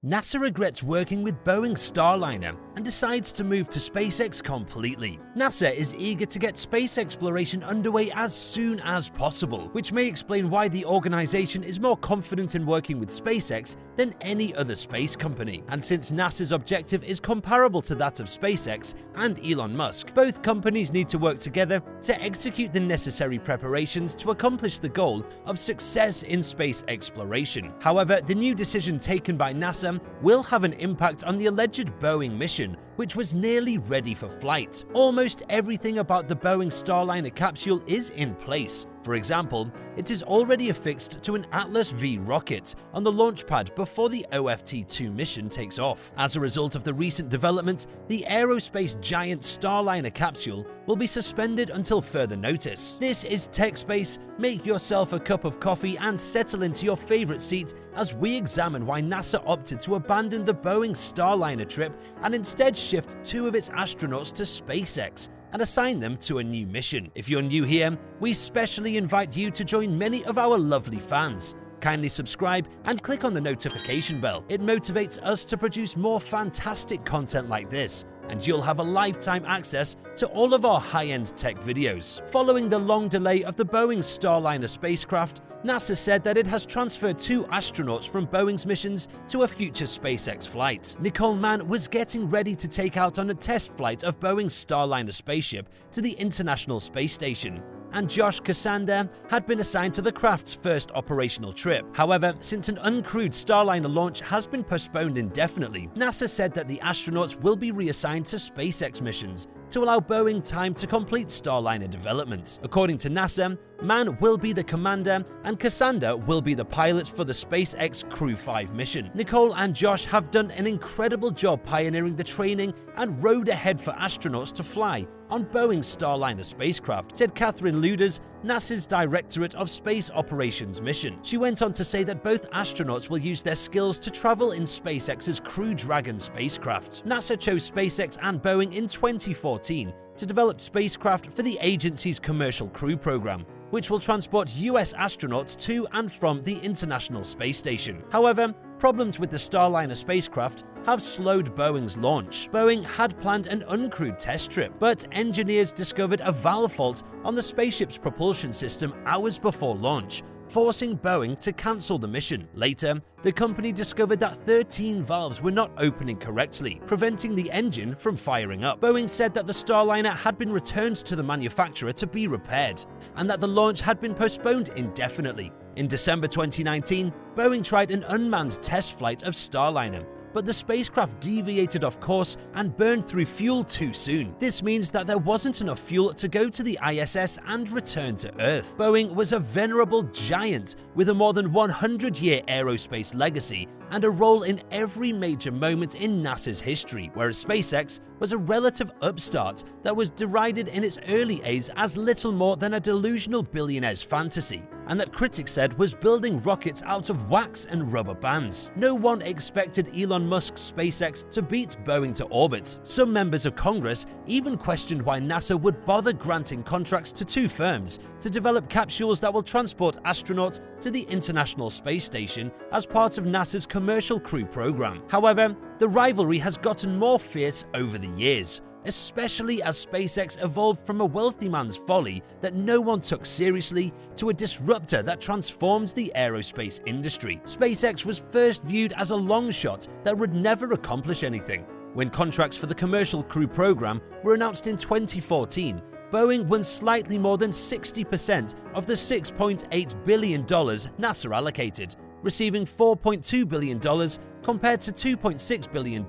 NASA regrets working with Boeing Starliner and decides to move to SpaceX completely. NASA is eager to get space exploration underway as soon as possible, which may explain why the organization is more confident in working with SpaceX than any other space company. And since NASA's objective is comparable to that of SpaceX and Elon Musk, both companies need to work together to execute the necessary preparations to accomplish the goal of success in space exploration. However, the new decision taken by NASA will have an impact on the alleged Boeing mission, which was nearly ready for flight. Almost everything about the Boeing Starliner capsule is in place. For example, it is already affixed to an Atlas V rocket on the launch pad before the OFT-2 mission takes off. As a result of the recent development, the aerospace giant Starliner capsule will be suspended until further notice. This is Tech Space. Make yourself a cup of coffee and settle into your favorite seat as we examine why NASA opted to abandon the Boeing Starliner trip and instead shift 2 of its astronauts to SpaceX and assign them to a new mission. If you're new here, we specially invite you to join many of our lovely fans. Kindly subscribe and click on the notification bell. It motivates us to produce more fantastic content like this, and you'll have a lifetime access to all of our high-end tech videos. Following the long delay of the Boeing Starliner spacecraft, NASA said that it has transferred 2 astronauts from Boeing's missions to a future SpaceX flight. Nicole Mann was getting ready to take out on a test flight of Boeing's Starliner spaceship to the International Space Station, and Josh Cassander had been assigned to the craft's first operational trip. However, since an uncrewed Starliner launch has been postponed indefinitely, NASA said that the astronauts will be reassigned to SpaceX missions to allow Boeing time to complete Starliner development. According to NASA, Mann will be the commander and Cassander will be the pilot for the SpaceX Crew 5 mission. Nicole and Josh have done an incredible job pioneering the training and road ahead for astronauts to fly on Boeing's Starliner spacecraft, said Catherine Luders, NASA's Directorate of Space Operations mission. She went on to say that both astronauts will use their skills to travel in SpaceX's Crew Dragon spacecraft. NASA chose SpaceX and Boeing in 2014 to develop spacecraft for the agency's Commercial Crew program, which will transport US astronauts to and from the International Space Station. However, problems with the Starliner spacecraft have slowed Boeing's launch. Boeing had planned an uncrewed test trip, but engineers discovered a valve fault on the spaceship's propulsion system hours before launch, forcing Boeing to cancel the mission. Later, the company discovered that 13 valves were not opening correctly, preventing the engine from firing up. Boeing said that the Starliner had been returned to the manufacturer to be repaired, and that the launch had been postponed indefinitely. In December 2019, Boeing tried an unmanned test flight of Starliner, but the spacecraft deviated off course and burned through fuel too soon. This means that there wasn't enough fuel to go to the ISS and return to Earth. Boeing was a venerable giant with a more than 100-year aerospace legacy and a role in every major moment in NASA's history, whereas SpaceX was a relative upstart that was derided in its early days as little more than a delusional billionaire's fantasy, and that critics said was building rockets out of wax and rubber bands. No one expected Elon Musk's SpaceX to beat Boeing to orbit. Some members of Congress even questioned why NASA would bother granting contracts to 2 firms to develop capsules that will transport astronauts to the International Space Station as part of NASA's Commercial Crew program. However, the rivalry has gotten more fierce over the years, especially as SpaceX evolved from a wealthy man's folly that no one took seriously to a disruptor that transformed the aerospace industry. SpaceX was first viewed as a long shot that would never accomplish anything. When contracts for the Commercial Crew program were announced in 2014, Boeing won slightly more than 60% of the $6.8 billion NASA allocated, receiving $4.2 billion compared to $2.6 billion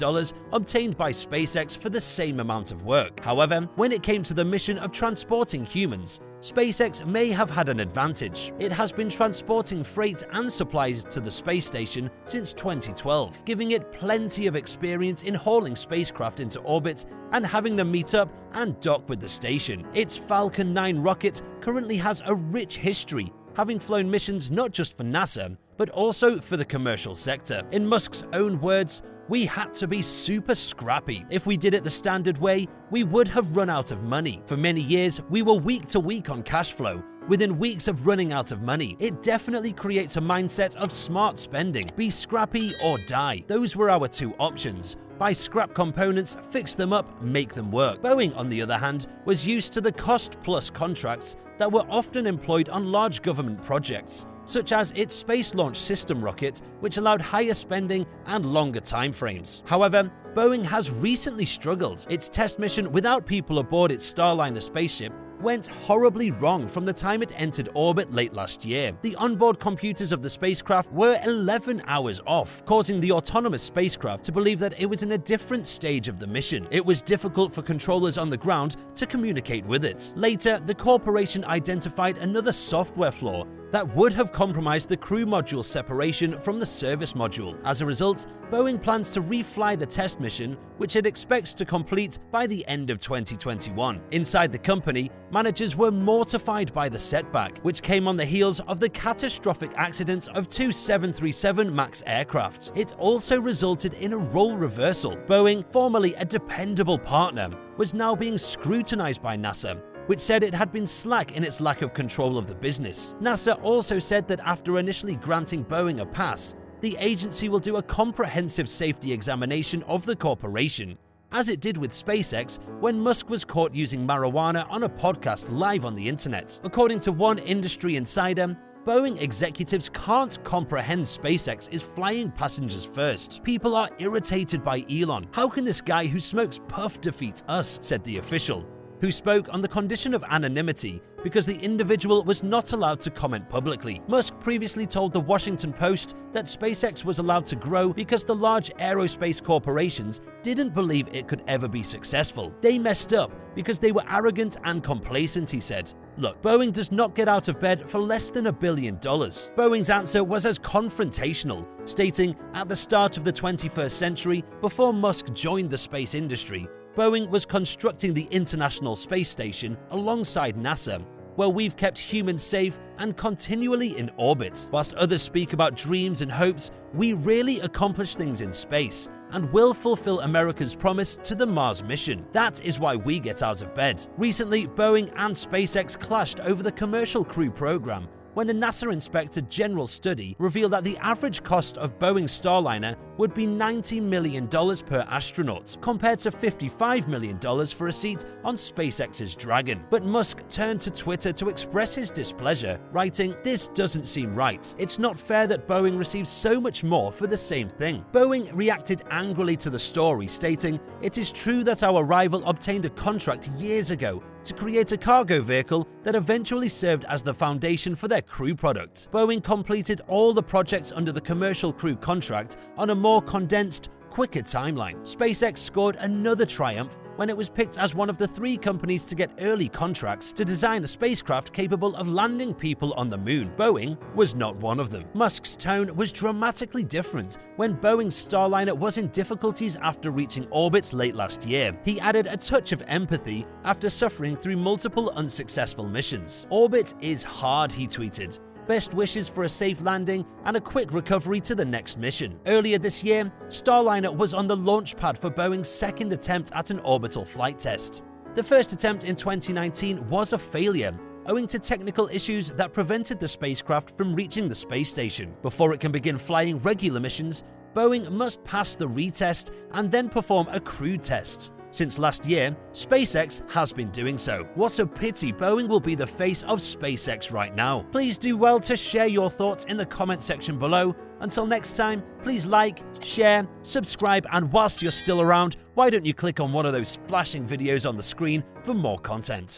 obtained by SpaceX for the same amount of work. However, when it came to the mission of transporting humans, SpaceX may have had an advantage. It has been transporting freight and supplies to the space station since 2012, giving it plenty of experience in hauling spacecraft into orbit and having them meet up and dock with the station. Its Falcon 9 rocket currently has a rich history, having flown missions not just for NASA, but also for the commercial sector. In Musk's own words, "We had to be super scrappy. If we did it the standard way, we would have run out of money. For many years, we were week to week on cash flow, within weeks of running out of money. It definitely creates a mindset of smart spending. Be scrappy or die. Those were our two options. Buy scrap components, fix them up, make them work. Boeing, on the other hand, was used to the cost-plus contracts that were often employed on large government projects, such as its Space Launch System rocket, which allowed higher spending and longer timeframes. However, Boeing has recently struggled. Its test mission without people aboard its Starliner spaceship went horribly wrong from the time it entered orbit late last year. The onboard computers of the spacecraft were 11 hours off, causing the autonomous spacecraft to believe that it was in a different stage of the mission. It was difficult for controllers on the ground to communicate with it. Later, the corporation identified another software flaw that would have compromised the crew module separation from the service module. As a result, Boeing plans to refly the test mission, which it expects to complete by the end of 2021. Inside the company, managers were mortified by the setback, which came on the heels of the catastrophic accidents of two 737 MAX aircraft. It also resulted in a role reversal. Boeing, formerly a dependable partner, was now being scrutinized by NASA, which said it had been slack in its lack of control of the business. NASA also said that after initially granting Boeing a pass, the agency will do a comprehensive safety examination of the corporation, as it did with SpaceX when Musk was caught using marijuana on a podcast live on the internet. According to one industry insider, Boeing executives can't comprehend SpaceX is flying passengers first. People are irritated by Elon. How can this guy who smokes puff defeat us, said the official, who spoke on the condition of anonymity because the individual was not allowed to comment publicly. Musk previously told the Washington Post that SpaceX was allowed to grow because the large aerospace corporations didn't believe it could ever be successful. They messed up because they were arrogant and complacent, he said. Look, Boeing does not get out of bed for less than $1 billion. Boeing's answer was as confrontational, stating, at the start of the 21st century, before Musk joined the space industry, Boeing was constructing the International Space Station alongside NASA, where we've kept humans safe and continually in orbit. Whilst others speak about dreams and hopes, we really accomplish things in space and will fulfill America's promise to the Mars mission. That is why we get out of bed. Recently, Boeing and SpaceX clashed over the commercial crew program, when a NASA Inspector General study revealed that the average cost of Boeing Starliner would be $90 million per astronaut, compared to $55 million for a seat on SpaceX's Dragon. But Musk turned to Twitter to express his displeasure, writing, "This doesn't seem right. It's not fair that Boeing receives so much more for the same thing." Boeing reacted angrily to the story, stating, "It is true that our rival obtained a contract years ago to create a cargo vehicle that eventually served as the foundation for their crew product. Boeing completed all the projects under the commercial crew contract on a more condensed, quicker timeline. SpaceX scored another triumph when it was picked as one of the 3 companies to get early contracts to design a spacecraft capable of landing people on the moon. Boeing was not one of them." Musk's tone was dramatically different when Boeing's Starliner was in difficulties after reaching orbit late last year. He added a touch of empathy after suffering through multiple unsuccessful missions. "Orbit is hard," he tweeted. "Best wishes for a safe landing and a quick recovery to the next mission." Earlier this year, Starliner was on the launch pad for Boeing's second attempt at an orbital flight test. The first attempt in 2019 was a failure, owing to technical issues that prevented the spacecraft from reaching the space station. Before it can begin flying regular missions, Boeing must pass the retest and then perform a crew test. Since last year, SpaceX has been doing so. What a pity Boeing will be the face of SpaceX right now. Please do well to share your thoughts in the comment section below. Until next time, please like, share, subscribe, and whilst you're still around, why don't you click on one of those flashing videos on the screen for more content.